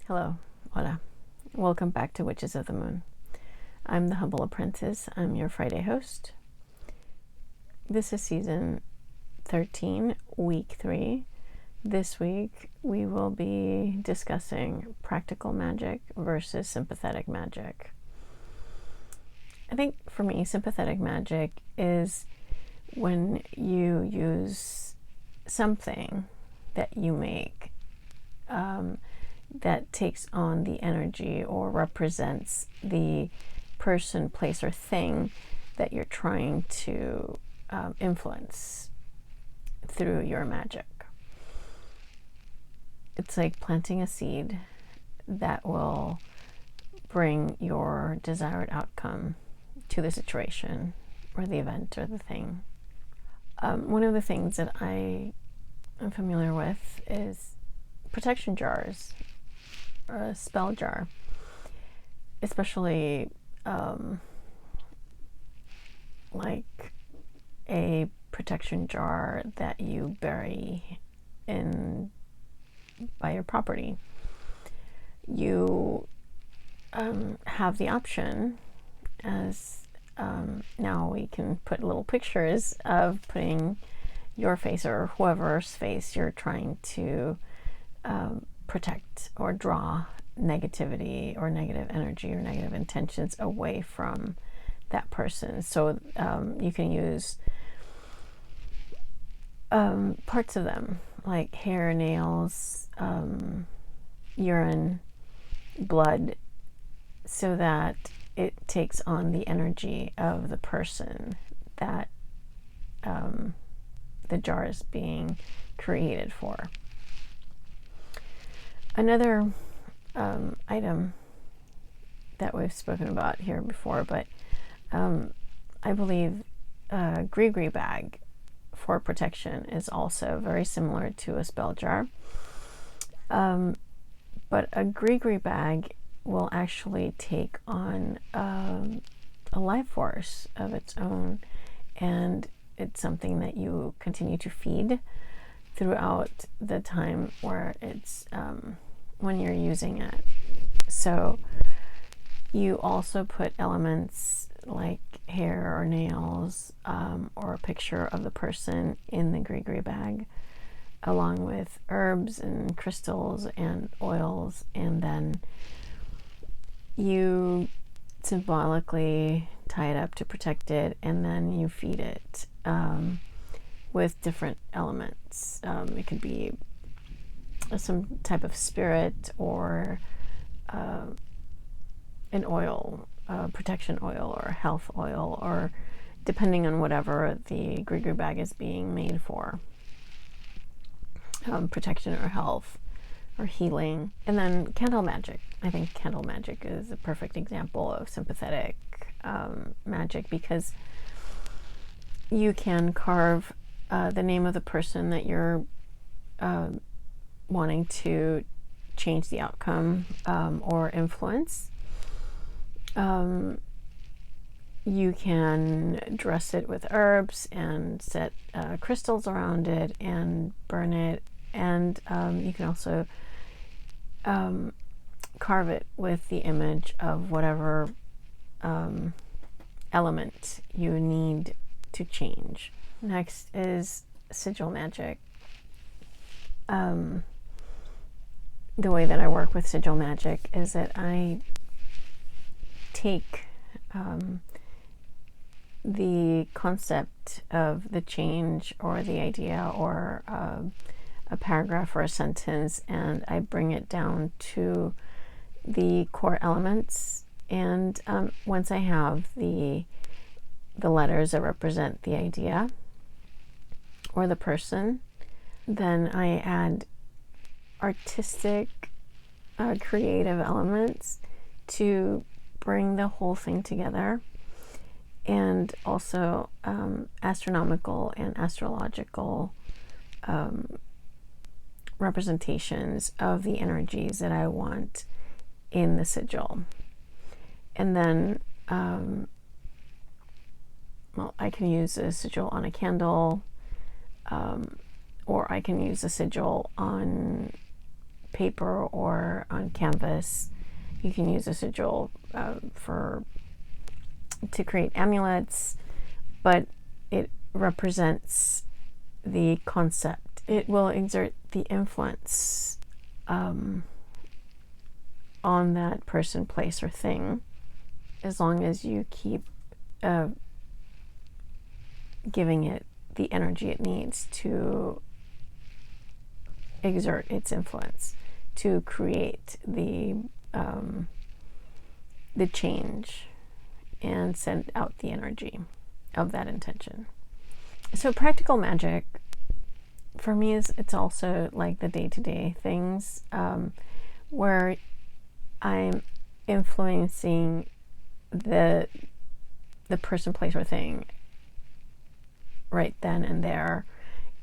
Hello, hola. Welcome back to Witches of the Moon. I'm the Humble Apprentice. I'm your Friday host. This is season 13, week 3. This week we will be discussing practical magic versus sympathetic magic. I think for me, sympathetic magic is when you use something that you make that takes on the energy or represents the person, place, or thing that you're trying to influence through your magic. It's like planting a seed that will bring your desired outcome to the situation or the event or the thing. One of the things that I am familiar with is protection jars or a spell jar, especially like a protection jar that you bury in by your property. You have the option, as now we can put little pictures of putting your face or whoever's face you're trying to protect or draw negativity or negative energy or negative intentions away from that person. So you can use parts of them like hair, nails, urine, blood, so that it takes on the energy of the person that the jar is being created for. Another item that we've spoken about here before, but I believe a gree bag for protection is also very similar to a spell jar. But a gree bag will actually take on a life force of its own, and it's something that you continue to feed throughout the time where it's when you're using it. So you also put elements like hair or nails or a picture of the person in the gree bag, along with herbs and crystals and oils, and then you symbolically tie it up to protect it, and then you feed it with different elements. It could be some type of spirit or an oil, protection oil or health oil, or depending on whatever the gree bag is being made for, protection or health or healing. And then candle magic. I think candle magic is a perfect example of sympathetic magic, because you can carve the name of the person that you're wanting to change the outcome or influence. You can dress it with herbs and set crystals around it and burn it, and you can also carve it with the image of whatever element you need to change. Next is sigil magic. The way that I work with sigil magic is that I take the concept of the change or the idea or a paragraph or a sentence, and I bring it down to the core elements. And once I have the letters that represent the idea or the person, then I add artistic, creative elements to bring the whole thing together, and also astronomical and astrological representations of the energies that I want in the sigil. And then I can use a sigil on a candle, or I can use a sigil on paper or on canvas. You can use a sigil to create amulets, but it represents the concept. It will exert the influence on that person, place, or thing, as long as you keep giving it the energy it needs to exert its influence, to create the change and send out the energy of that intention. So practical magic for me it's also like the day-to-day things, where I'm influencing the person, place, or thing right then and there,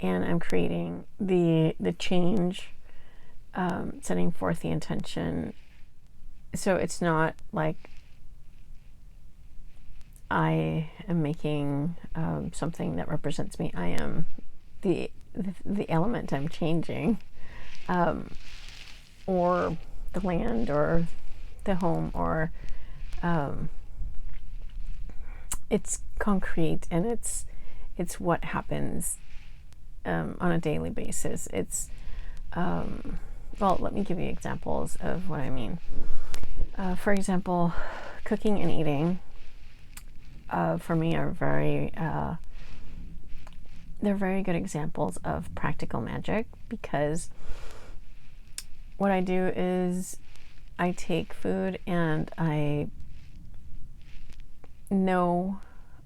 and I'm creating the change, setting forth the intention. So it's not like I am making something that represents me. I am the element I'm changing, or the land, or the home, or it's concrete, and it's what happens on a daily basis. It's well, let me give you examples of what I mean. For example, cooking and eating for me are they're very good examples of practical magic, because what I do is I take food and I know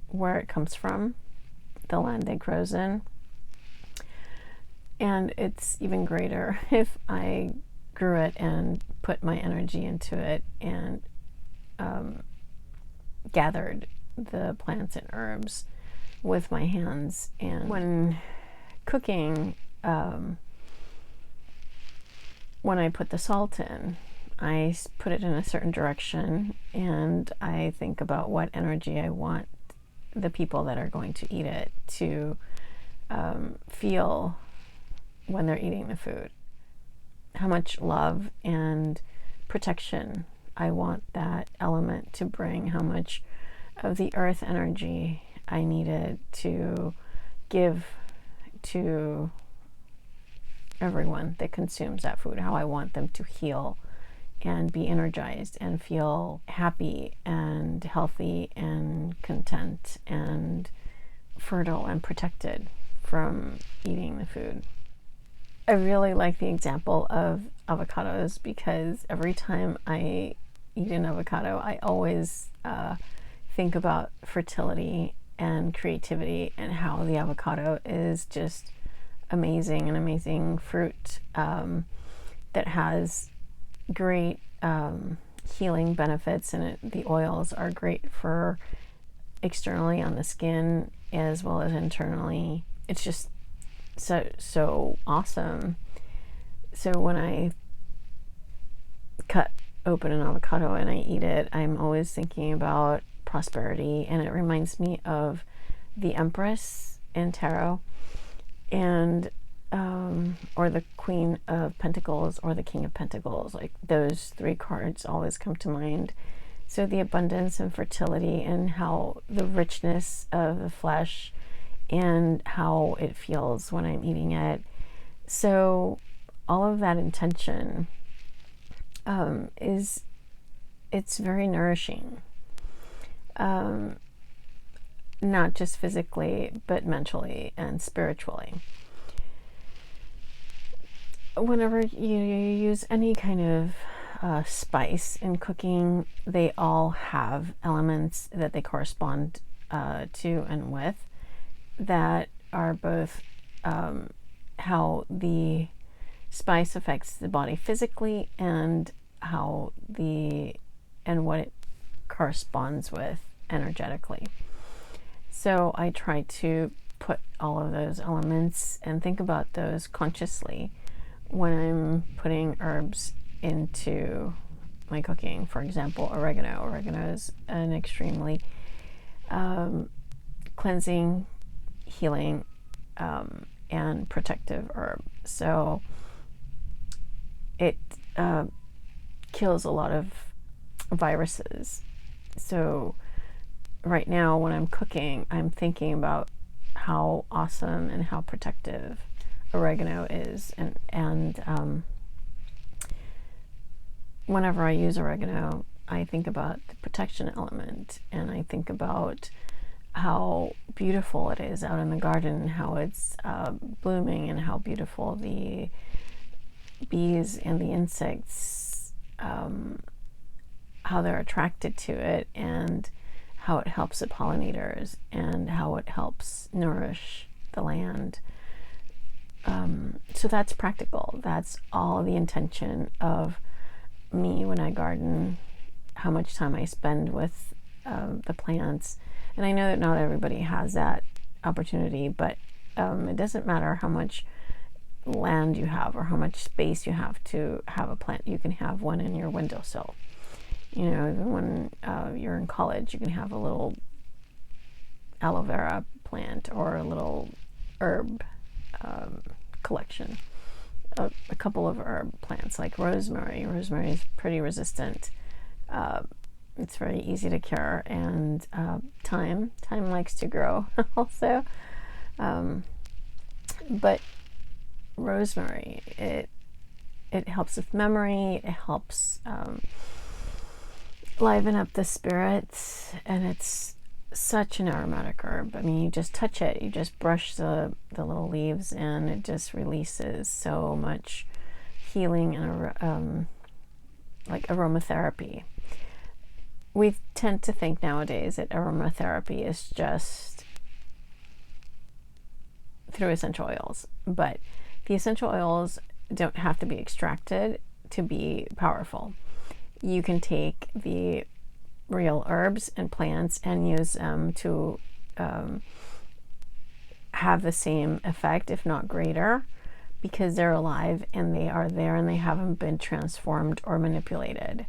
where it comes from, the land it grows in. And it's even greater if I grew it and put my energy into it and gathered the plants and herbs with my hands. And when cooking, when I put the salt in, I put it in a certain direction, and I think about what energy I want the people that are going to eat it to feel when they're eating the food. How much love and protection I want that element to bring, how much of the earth energy I needed to give to everyone that consumes that food, how I want them to heal and be energized and feel happy and healthy and content and fertile and protected from eating the food. I really like the example of avocados, because every time I eat an avocado, I always think about fertility and creativity, and how the avocado is just amazing, an amazing fruit that has great healing benefits, and the oils are great for externally on the skin as well as internally. It's just so awesome. So when I cut open an avocado and I eat it, I'm always thinking about prosperity, and it reminds me of the Empress in tarot, and or the Queen of Pentacles or the King of Pentacles. Like, those three cards always come to mind. So the abundance and fertility, and how the richness of the flesh and how it feels when I'm eating it. So all of that intention it's very nourishing, not just physically but mentally and spiritually. Whenever you use any kind of spice in cooking, they all have elements that they correspond to and with, that are both how the spice affects the body physically, and what it corresponds with energetically. So I try to put all of those elements and think about those consciously when I'm putting herbs into my cooking. For example, oregano. Oregano is an extremely cleansing, healing, and protective herb. So it kills a lot of viruses. So right now when I'm cooking, I'm thinking about how awesome and how protective oregano is, and whenever I use oregano, I think about the protection element, and I think about how beautiful it is out in the garden, how it's blooming, and how beautiful the bees and the insects, how they're attracted to it, and how it helps the pollinators, and how it helps nourish the land. So that's practical. That's all the intention of me when I garden, how much time I spend with the plants. And I know that not everybody has that opportunity, but it doesn't matter how much land you have or how much space you have to have a plant. You can have one in your windowsill. You know, even when you're in college, you can have a little aloe vera plant or a little herb collection. A couple of herb plants like rosemary. Rosemary is pretty resistant. It's very easy to cure, and thyme likes to grow also. But rosemary, it helps with memory. It helps liven up the spirits, and it's such an aromatic herb. I mean, you just touch it, you just brush the little leaves, and it just releases so much healing and like aromatherapy. We tend to think nowadays that aromatherapy is just through essential oils, but the essential oils don't have to be extracted to be powerful. You can take the real herbs and plants and use them to have the same effect, if not greater, because they're alive and they are there and they haven't been transformed or manipulated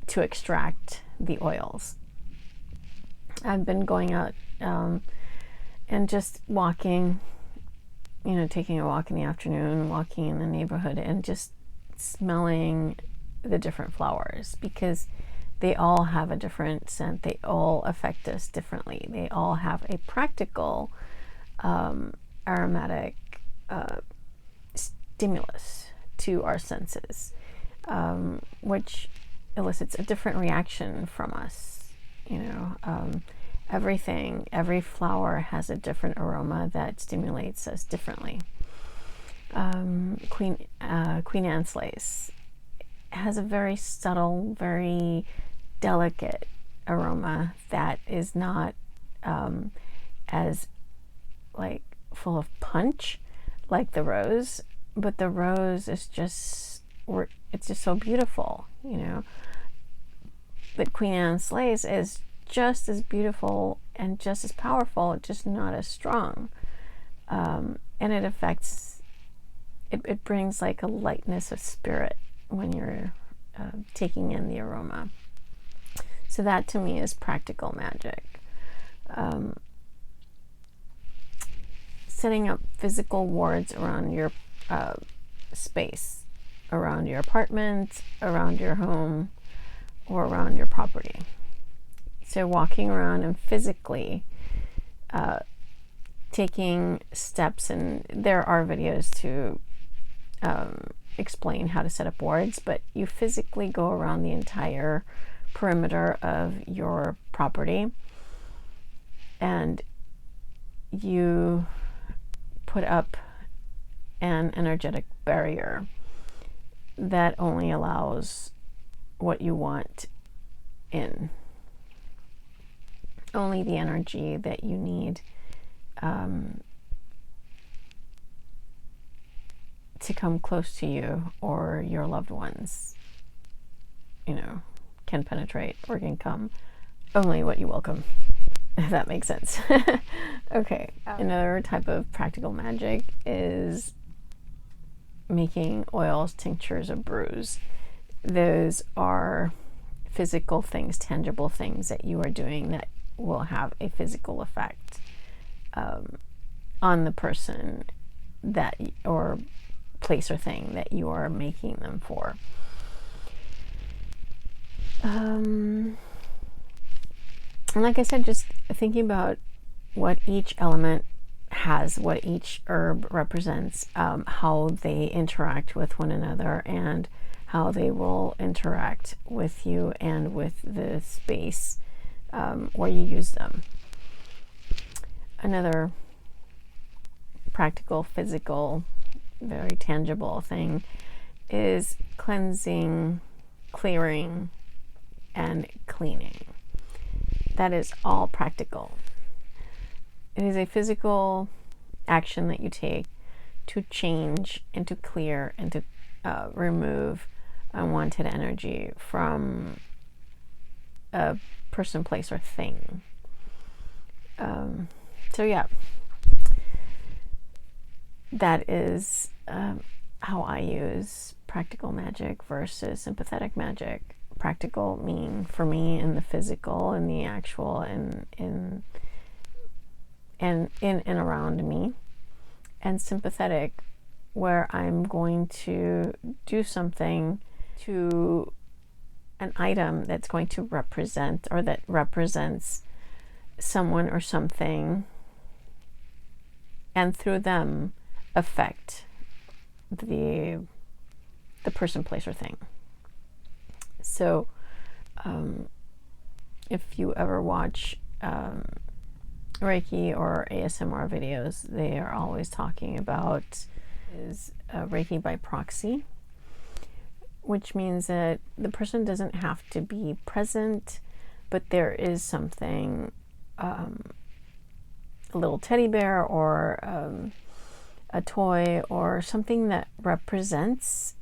to extract the oils. I've been going out and just walking, you know, taking a walk in the afternoon, walking in the neighborhood, and just smelling the different flowers, because they all have a different scent. They all affect us differently. They all have a practical aromatic stimulus to our senses, which elicits a different reaction from us. You know, every flower has a different aroma that stimulates us differently. Queen Anne's lace has a very subtle, very delicate aroma that is not as like full of punch like the rose, but the rose is just, it's just so beautiful, you know. But Queen Anne's lace is just as beautiful and just as powerful, just not as strong. And it affects, it brings like a lightness of spirit when you're taking in the aroma. So that to me is practical magic. Setting up physical wards around your space, around your apartment, around your home, or around your property. So walking around and physically taking steps, and there are videos to explain how to set up wards, but you physically go around the entire perimeter of your property and you put up an energetic barrier that only allows what you want in, only the energy that you need to come close to you or your loved ones, you know, can penetrate or can come, only what you welcome, if that makes sense. Okay, another type of practical magic is making oils, tinctures, or brews. Those are physical things, tangible things that you are doing that will have a physical effect on the person that, or place or thing that you are making them for. And like I said, just thinking about what each element has, what each herb represents, how they interact with one another, and how they will interact with you and with the space where you use them. Another practical, physical, very tangible thing is cleansing, clearing, and cleaning. That is all practical. It is a physical action that you take to change and to clear and to remove unwanted energy from a person, place, or thing. So yeah, that is how I use practical magic versus sympathetic magic. Practical meaning for me in the physical and the actual and in and around me, and sympathetic where I'm going to do something to an item that's going to represent, or that represents someone or something, and through them affect the person, place, or thing. So if you ever watch Reiki or ASMR videos, they are always talking about is Reiki by proxy, which means that the person doesn't have to be present, but there is something, a little teddy bear or a toy or something that represents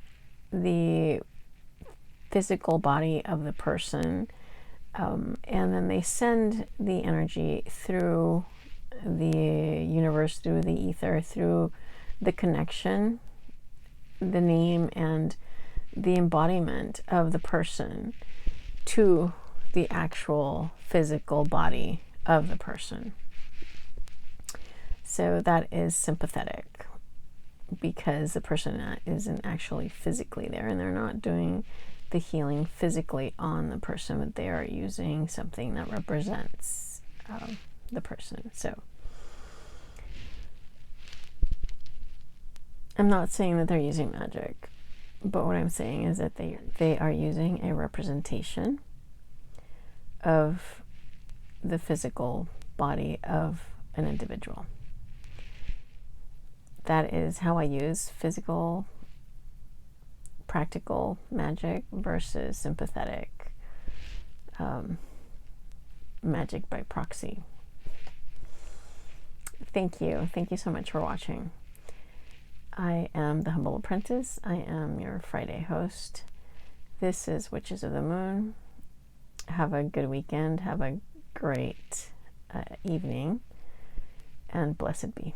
the physical body of the person, and then they send the energy through the universe, through the ether, through the connection, the name, and the embodiment of the person to the actual physical body of the person. So that is sympathetic, because the person isn't actually physically there and they're not doing the healing physically on the person, but they are using something that represents the person. So I'm not saying that they're using magic, but what I'm saying is that they are using a representation of the physical body of an individual. That is how I use physical, practical magic versus sympathetic magic by proxy. Thank you. Thank you so much for watching. I am the Humble Apprentice. I am your Friday host. This is Witches of the Moon. Have a good weekend. Have a great evening. And blessed be.